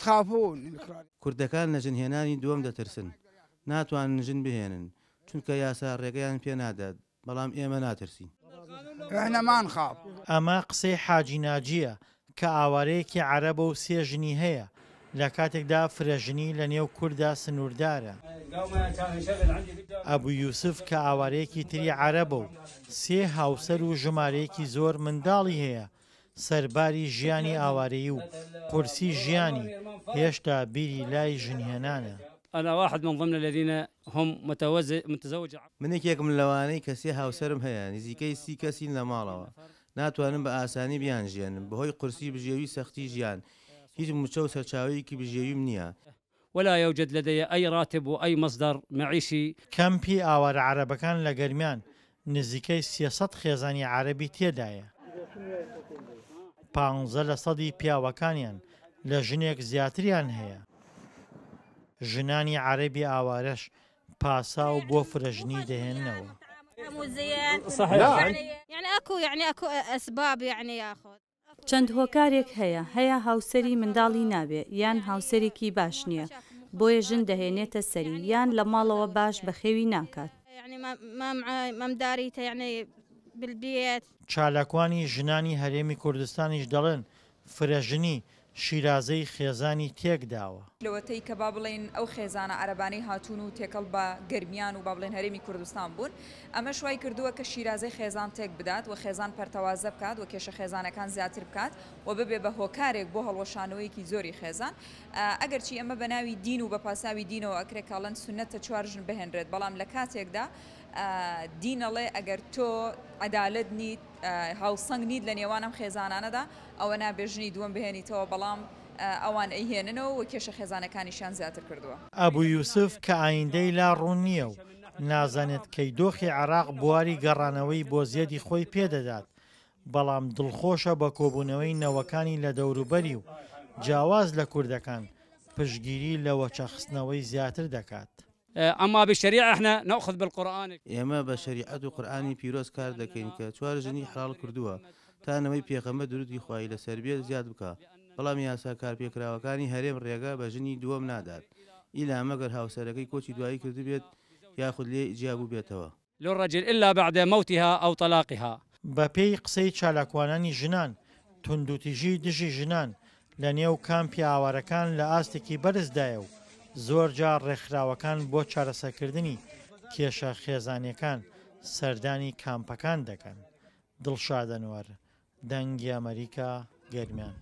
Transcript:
تخافون. کوردەکان لە ژنهێنانی دووەم دەترسن، ناتوانن ژن بهێنن چونکە یاسا ڕێگەیان پێ نادات، بەڵام ئێمە ناترسین. احنا ما نخاف. ئەمە قسەی حاجی ناجیە کە ئاوارەیەکی عەرەبە و سێ ژنی هەیە، لە کاتێکدا فرەژنی لە نێو کووردا سنووردارە. ئەبوو یوسف کە ئاوارەیەکی تری عەرەبە و سێ هاوسەر و ژمارەیەکی زۆر منداڵی هەیە، سەرباری ژیانی ئاوارەیی و قورسی ژیانی هێشتا بیری لای ژنهێنانە. أنا واحد من ضمن الذين هم متزوج. منێکێکم لەوانەی کە سێ هاوسەرم هەیە، نزیکەی 30 کەسین لە ماڵەوە، ناتوانم بە ئاسانی بیان ژێنم بەهۆی قورسی بژێوی سەختی ژیان، هیچ موچە و سەرچاوەیەکی بژێویم نییە. ولا يوجد لدي أي راتب وأي مصدر معيشي. کەمپی ئاوارە عەرەبەکان لە گەرمیان نزیکەی 300 خێزانی عەرەبی تێدایە. 15% پیاوەکانیان لە ژنێک زیاتریان هەیە. ژنانی عەرەبی ئاوارەش پاسا و بۆ فرەژنی دەهێننەوە. يعني اكو اسباب يعني ياخذ. چەند هۆکارێک هەیە هاوسەری منداڵی نابێ یان هاوسەرێکی باش نییە، بۆیە ژن دەهێنێتە سەری یان لە ماڵەوە باش بەخێوی ناکات. يعني ما مداريته يعني بالبيت. چالاکوانی ژنانی هەرێمی کوردستانیش دەڵێن فرەژنی شیرازەی خێزانی تێکداوە. لەوەتەی کە با بڵێن ئەو خێزانە عەرەبانەی هاتوون و تێکەڵ بە گەرمیان و با بڵێن هەرێمی کوردستان بوون، ئەمە شوای کردووە کە شیرازەی خێزان تێک بدات و خێزان پەرتەوازە بکات و کێشە خێزانەکان زیاتر بکات و ببێ بە هۆکارێک بۆ هەڵوەشانەوەیەکی زۆری خێزان. ئەگەرچی ئەمە بە ناوی دین و بە پاساوی دینەوە ئەکرێ کاڵەن سونەتە 4 ژن بهێنرێت، بەڵام لە کاتێکدا دینەڵێ ئەگەر تۆ عەدالەت نیت، هاوسەنگ نیت لە نێوانم خێزانانەدا، ئەوە نابێژنی دووەم بهێنیتەوە، بەڵام ئەوان ئەیهێننەوە و کێشە خێزانەکانیشان زیاتر کردووە. ئەبوو یوسف کە ئایندەی لا ڕوون نییە و نازانێت کەی دۆخی عێراق بواری گەڕانەوەی بۆ زیێدی خۆی پێدەدات، بەڵام دڵخۆشە بە کۆبوونەوەی نەوەکانی لە دەوروبەری و جیاواز لە کوردەکان پشگیری لە وەچەخستنەوەی زیاتر دەکات. أما بالشريعة احنا نأخذ بالقرآن. ئێمە بە شەریعەت و قورئانی پیرۆز کار دەکەین کە 4 ژنی حڵال کردووە تا نەوەی پێغەمبەر درودی خوای لەسەر بێت زیاد بکە، بەڵام یاسا کارپێکراوەکانی هەرێم ڕێگا بە ژنی دووەم نادات، ئیلا مەگەر هاوسەرەکەی کۆچی دوایی کردو بێت یاخود لێ جیابوو بێتەوە. للرجل إلا بعد موتها أو طلاقها. بە پێی قسەی چالاکوانانی ژنان، توندوتیژی دژی ژنان لە نێو کامپی ئاوارەکان لە ئاستێکی بەرزدایە و زۆر جار ڕێکخراوەکان بۆ چارەسەرکردنی کێشە خێزانیەکان سەردانی کامپەکان دەکەن. دڵشاد ئەنوەر، دەنگی ئەمریکا، گەرمیان.